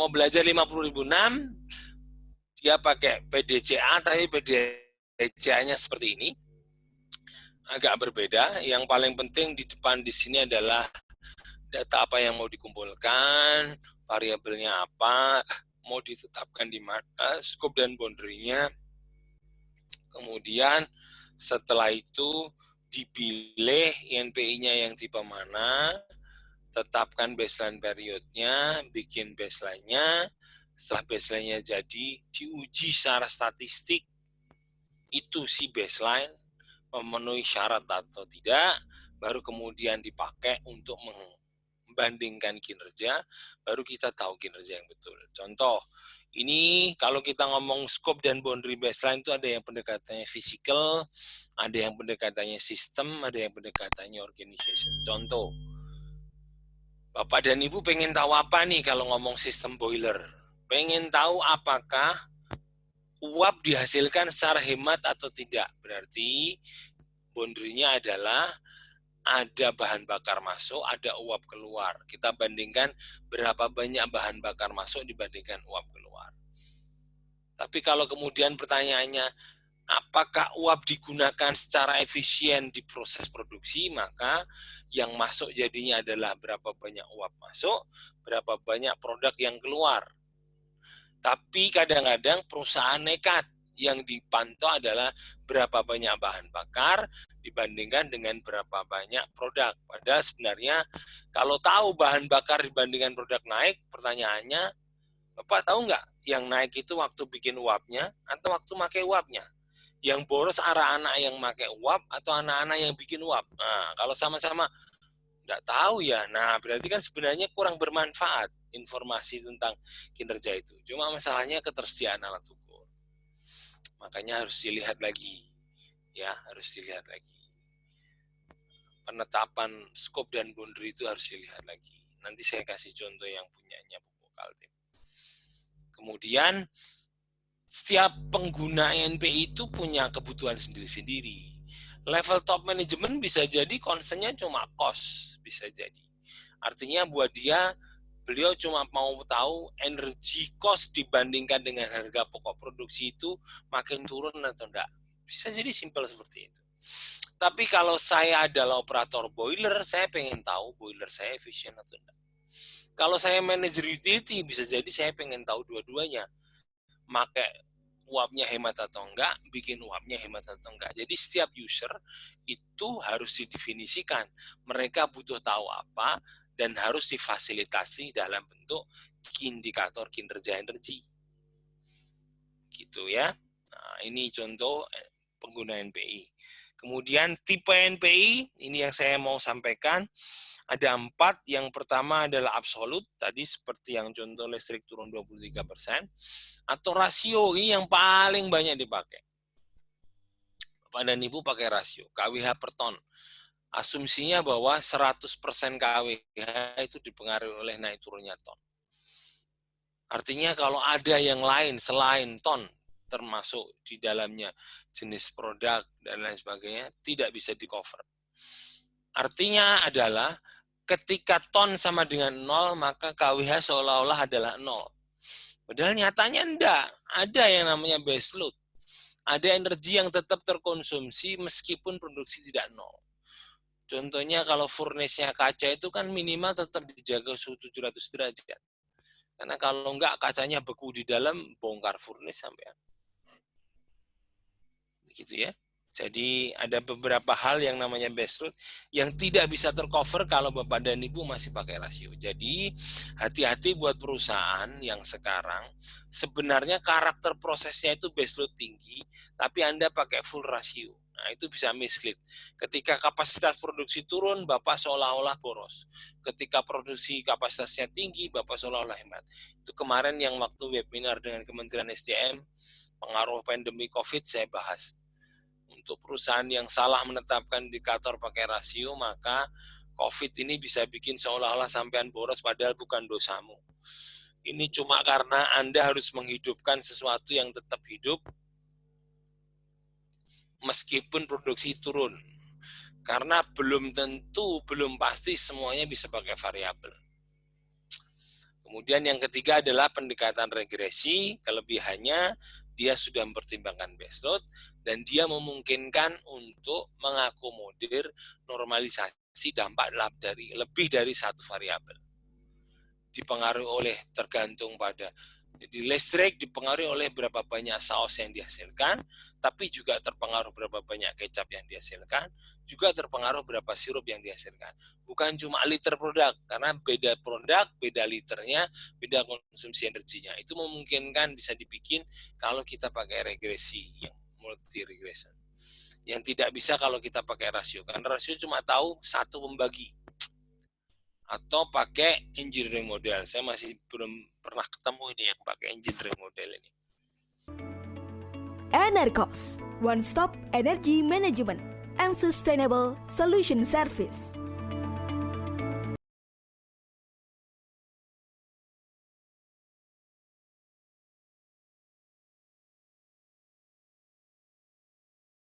mau belajar 50.006, dia pakai PDCA, tapi PDCA-nya seperti ini. Agak berbeda. Yang paling penting di depan di sini adalah data apa yang mau dikumpulkan, variabelnya apa, mau ditetapkan di mana, scope dan boundary-nya. Kemudian setelah itu dipilih INPI-nya yang tipe mana, tetapkan baseline periodnya, bikin baseline-nya. Setelah baseline-nya jadi, diuji secara statistik, itu si baseline memenuhi syarat atau tidak, baru kemudian dipakai untuk membandingkan kinerja, baru kita tahu kinerja yang betul. Contoh, ini kalau kita ngomong scope dan boundary baseline itu ada yang pendekatannya physical, ada yang pendekatannya sistem, ada yang pendekatannya organization. Contoh, Bapak dan Ibu pengen tahu apa nih kalau ngomong sistem boiler? Pengen tahu apakah uap dihasilkan secara hemat atau tidak. Berarti boundary-nya adalah ada bahan bakar masuk, ada uap keluar. Kita bandingkan berapa banyak bahan bakar masuk dibandingkan uap keluar. Tapi kalau kemudian pertanyaannya, apakah uap digunakan secara efisien di proses produksi, maka yang masuk jadinya adalah berapa banyak uap masuk, berapa banyak produk yang keluar. Tapi kadang-kadang perusahaan nekat, yang dipantau adalah berapa banyak bahan bakar dibandingkan dengan berapa banyak produk. Padahal sebenarnya kalau tahu bahan bakar dibandingkan produk naik, pertanyaannya, Bapak tahu nggak yang naik itu waktu bikin uapnya atau waktu pakai uapnya? Yang boros anak-anak yang pakai uap atau anak-anak yang bikin uap? Nah, kalau sama-sama nggak tahu ya, nah berarti kan sebenarnya kurang bermanfaat informasi tentang kinerja itu. Cuma masalahnya ketersediaan alat ukur. Makanya harus dilihat lagi, ya harus dilihat lagi. Penetapan scope dan boundary itu harus dilihat lagi. Nanti saya kasih contoh yang punyanya Pupuk Kaltim. Kemudian setiap pengguna NPI itu punya kebutuhan sendiri-sendiri. Level top management bisa jadi concern-nya cuma cost, bisa jadi. Artinya buat dia, beliau cuma mau tahu energi cost dibandingkan dengan harga pokok produksi itu makin turun atau enggak. Bisa jadi simpel seperti itu. Tapi kalau saya adalah operator boiler, saya pengen tahu boiler saya efisien atau enggak. Kalau saya manajer utility, bisa jadi saya pengen tahu dua-duanya. Pakai uapnya hemat atau enggak, bikin uapnya hemat atau enggak. Jadi setiap user itu harus didefinisikan. Mereka butuh tahu apa, dan harus difasilitasi dalam bentuk indikator kinerja energi. Gitu ya. Nah, ini contoh pengguna NPI. Kemudian tipe NPI, ini yang saya mau sampaikan. Ada 4. Yang pertama adalah absolut, tadi seperti yang contoh listrik turun 23%. Atau rasio, ini yang paling banyak dipakai. Bapak dan Ibu pakai rasio, KWH per ton. Asumsinya bahwa 100% KWH itu dipengaruhi oleh naik turunnya ton. Artinya kalau ada yang lain selain ton, termasuk di dalamnya jenis produk dan lain sebagainya, tidak bisa di-cover. Artinya adalah ketika ton sama dengan 0, maka KWH seolah-olah adalah 0. Padahal nyatanya enggak, ada yang namanya base load. Ada energi yang tetap terkonsumsi meskipun produksi tidak 0. Contohnya kalau furnace-nya kaca itu kan minimal tetap dijaga suhu 700 derajat. Karena kalau enggak kacanya beku di dalam, bongkar furnace sampai. Gitu ya. Jadi ada beberapa hal yang namanya base load yang tidak bisa tercover kalau Bapak dan Ibu masih pakai rasio. Jadi hati-hati buat perusahaan yang sekarang sebenarnya karakter prosesnya itu base load tinggi, tapi Anda pakai full rasio. Nah, itu bisa mislead. Ketika kapasitas produksi turun, Bapak seolah-olah boros. Ketika produksi kapasitasnya tinggi, Bapak seolah-olah hemat. Itu kemarin yang waktu webinar dengan Kementerian SDM, pengaruh pandemi COVID, saya bahas. Untuk perusahaan yang salah menetapkan indikator pakai rasio, maka COVID ini bisa bikin seolah-olah sampean boros, padahal bukan dosamu. Ini cuma karena Anda harus menghidupkan sesuatu yang tetap hidup, meskipun produksi turun. Karena belum tentu, belum pasti semuanya bisa pakai variabel. Kemudian yang ketiga adalah pendekatan regresi. Kelebihannya dia sudah mempertimbangkan baseload dan dia memungkinkan untuk mengakomodir normalisasi dampak dari lebih dari satu variabel. Dipengaruhi oleh tergantung pada jadi listrik dipengaruhi oleh berapa banyak saus yang dihasilkan, tapi juga terpengaruh berapa banyak kecap yang dihasilkan, juga terpengaruh berapa sirup yang dihasilkan. Bukan cuma liter produk, karena beda produk, beda liternya, beda konsumsi energinya. Itu memungkinkan bisa dibikin kalau kita pakai regresi yang multi regression. Yang tidak bisa kalau kita pakai rasio, karena rasio cuma tahu satu pembagi. Atau pakai engineering model. Saya masih belum pernah ketemu ini yang pakai engineering model ini. Enercos, One Stop Energy Management and Sustainable Solution Service.